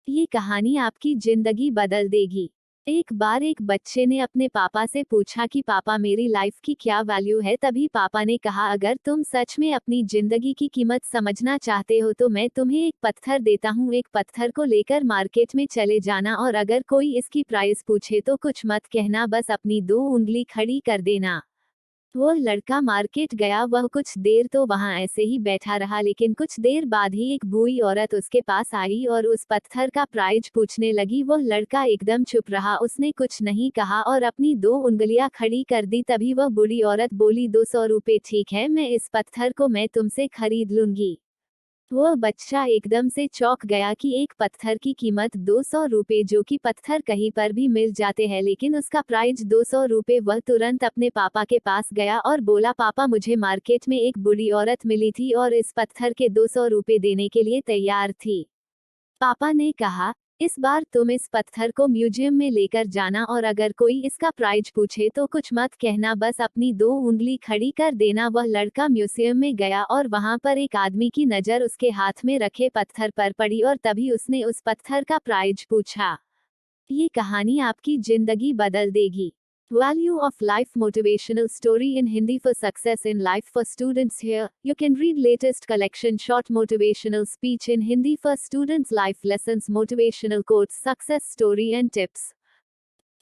ये कहानी आपकी जिंदगी बदल देगी। एक बार एक बच्चे ने अपने पापा से पूछा कि पापा मेरी लाइफ की क्या वैल्यू है। तभी पापा ने कहा, अगर तुम सच में अपनी जिंदगी की कीमत समझना चाहते हो तो मैं तुम्हें एक पत्थर देता हूँ। एक पत्थर को लेकर मार्केट में चले जाना और अगर कोई इसकी प्राइस पूछे तो कुछ मत कहना, बस अपनी 2 उंगली खड़ी कर देना। वह लड़का मार्केट गया। वह कुछ देर तो वहां ऐसे ही बैठा रहा, लेकिन कुछ देर बाद ही एक बूढ़ी औरत उसके पास आई और उस पत्थर का प्राइस पूछने लगी। वह लड़का एकदम चुप रहा, उसने कुछ नहीं कहा और अपनी 2 उंगलियां खड़ी कर दी। तभी वह बूढ़ी औरत बोली, 200 रुपये ठीक है, मैं इस पत्थर को मैं तुमसे खरीद लूंगी। वह बच्चा एकदम से चौंक गया कि एक पत्थर की कीमत 200 रुपये, जो कि पत्थर कहीं पर भी मिल जाते हैं, लेकिन उसका प्राइस 200 रुपये। वह तुरंत अपने पापा के पास गया और बोला, पापा मुझे मार्केट में एक बूढ़ी औरत मिली थी और इस पत्थर के 200 रुपये देने के लिए तैयार थी। पापा ने कहा, इस बार तुम इस पत्थर को म्यूजियम में लेकर जाना और अगर कोई इसका प्राइस पूछे तो कुछ मत कहना, बस अपनी 2 उंगली खड़ी कर देना। वह लड़का म्यूजियम में गया और वहां पर एक आदमी की नजर उसके हाथ में रखे पत्थर पर पड़ी और तभी उसने उस पत्थर का प्राइस पूछा। ये कहानी आपकी जिंदगी बदल देगी। Value of Life Motivational Story in Hindi for Success in Life for Students. Here, you can read latest collection short motivational speech in Hindi for students, life lessons, motivational quotes, success story and tips.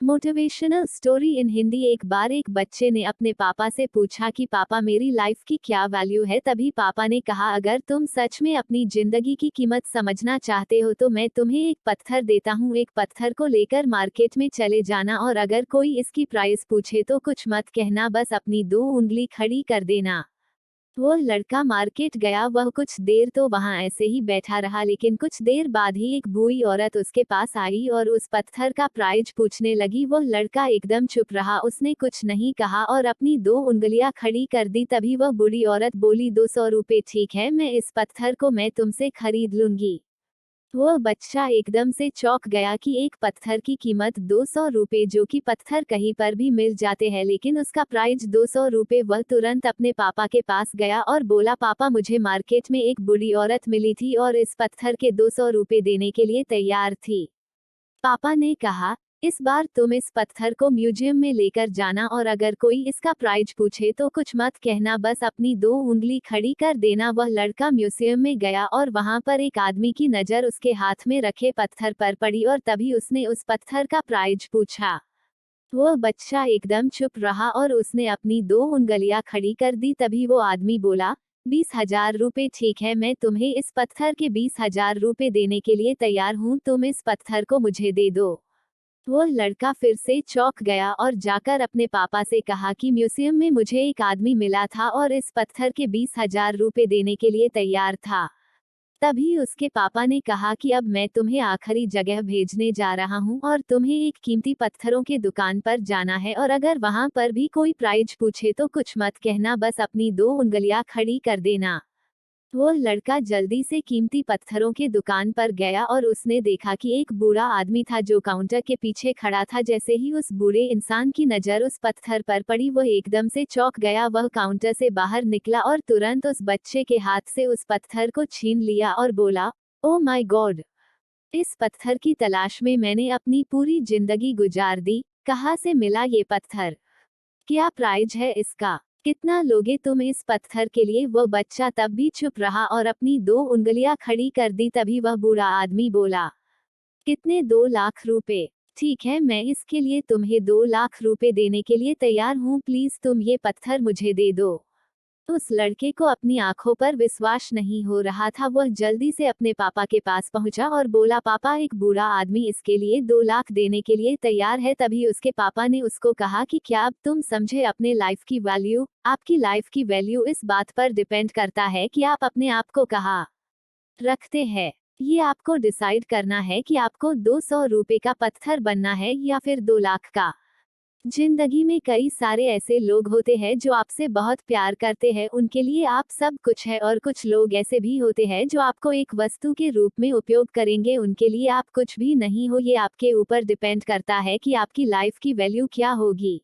Motivational story in Hindi. एक बार एक बच्चे ने अपने पापा से पूछा कि पापा मेरी लाइफ की क्या वैल्यू है। तभी पापा ने कहा, अगर तुम सच में अपनी जिंदगी की कीमत समझना चाहते हो तो मैं तुम्हें एक पत्थर देता हूँ। एक पत्थर को लेकर मार्केट में चले जाना और अगर कोई इसकी प्राइस पूछे तो कुछ मत कहना, बस अपनी 2 उंगली खड़ी कर देना। वह लड़का मार्केट गया। वह कुछ देर तो वहां ऐसे ही बैठा रहा, लेकिन कुछ देर बाद ही एक बूढ़ी औरत उसके पास आई और उस पत्थर का प्राइस पूछने लगी। वह लड़का एकदम चुप रहा, उसने कुछ नहीं कहा और अपनी 2 उंगलियां खड़ी कर दी। तभी वह बूढ़ी औरत बोली, 200 रुपये ठीक है, मैं इस पत्थर को मैं तुमसे खरीद लूंगी। वह बच्चा एकदम से चौंक गया कि एक पत्थर की कीमत 200 रुपये, जो कि पत्थर कहीं पर भी मिल जाते हैं, लेकिन उसका प्राइस 200 रुपये। वह तुरंत अपने पापा के पास गया और बोला, पापा मुझे मार्केट में एक बूढ़ी औरत मिली थी और इस पत्थर के 200 रुपये देने के लिए तैयार थी। पापा ने कहा, इस बार तुम इस पत्थर को म्यूजियम में लेकर जाना और अगर कोई इसका प्राइस पूछे तो कुछ मत कहना, बस अपनी 2 उंगली खड़ी कर देना। वह लड़का म्यूजियम में गया और वहां पर एक आदमी की नजर उसके हाथ में रखे पत्थर पर पड़ी और तभी उसने उस पत्थर का प्राइस पूछा। वह बच्चा एकदम चुप रहा और उसने अपनी 2 उंगलियां खड़ी कर दी। तभी वो आदमी बोला, 20,000 रुपये ठीक है, मैं तुम्हें इस पत्थर के 20,000 रुपये देने के लिए तैयार हूँ, तुम इस पत्थर को मुझे दे दो। वह लड़का फिर से चौंक गया और जाकर अपने पापा से कहा कि म्यूजियम में मुझे एक आदमी मिला था और इस पत्थर के 20,000 रुपये देने के लिए तैयार था। तभी उसके पापा ने कहा कि अब मैं तुम्हें आखिरी जगह भेजने जा रहा हूँ और तुम्हें एक कीमती पत्थरों के दुकान पर जाना है और अगर वहां पर भी कोई प्राइस पूछे तो कुछ मत कहना, बस अपनी 2 उंगलियां खड़ी कर देना। वह लड़का जल्दी से कीमती पत्थरों के दुकान पर गया और उसने देखा कि एक बूढ़ा आदमी था जो काउंटर के पीछे खड़ा था। जैसे ही उस बूढ़े इंसान की नजर उस पत्थर पर पड़ी, वह एकदम से चौंक गया। वह काउंटर से बाहर निकला और तुरंत उस बच्चे के हाथ से उस पत्थर को छीन लिया और बोला, ओ माय गॉड, इस पत्थर की तलाश में मैंने अपनी पूरी जिंदगी गुजार दी। कहाँ से मिला ये पत्थर? क्या प्राइस है इसका? कितना लोगे तुम इस पत्थर के लिए? वह बच्चा तब भी चुप रहा और अपनी 2 उंगलियां खड़ी कर दी। तभी वह बूढ़ा आदमी बोला, कितने? 2 लाख रुपए। ठीक है, मैं इसके लिए तुम्हें 2 लाख रुपए देने के लिए तैयार हूँ, प्लीज तुम ये पत्थर मुझे दे दो। उस लड़के को अपनी आंखों पर विश्वास नहीं हो रहा था। वह जल्दी से अपने पापा के पास पहुंचा और बोला, पापा एक बूढ़ा आदमी इसके लिए 2 लाख देने के लिए तैयार है। तभी उसके पापा ने उसको कहा कि क्या अब तुम समझे अपने लाइफ की वैल्यू? आपकी लाइफ की वैल्यू इस बात पर डिपेंड करता है कि आप अपने आप को कहाँ रखते हैं। ये आपको डिसाइड करना है कि आपको 200 रुपये का पत्थर बनना है या फिर 2 लाख का। जिंदगी में कई सारे ऐसे लोग होते हैं जो आपसे बहुत प्यार करते हैं, उनके लिए आप सब कुछ है, और कुछ लोग ऐसे भी होते हैं जो आपको एक वस्तु के रूप में उपयोग करेंगे, उनके लिए आप कुछ भी नहीं हो। ये आपके ऊपर डिपेंड करता है कि आपकी लाइफ की वैल्यू क्या होगी।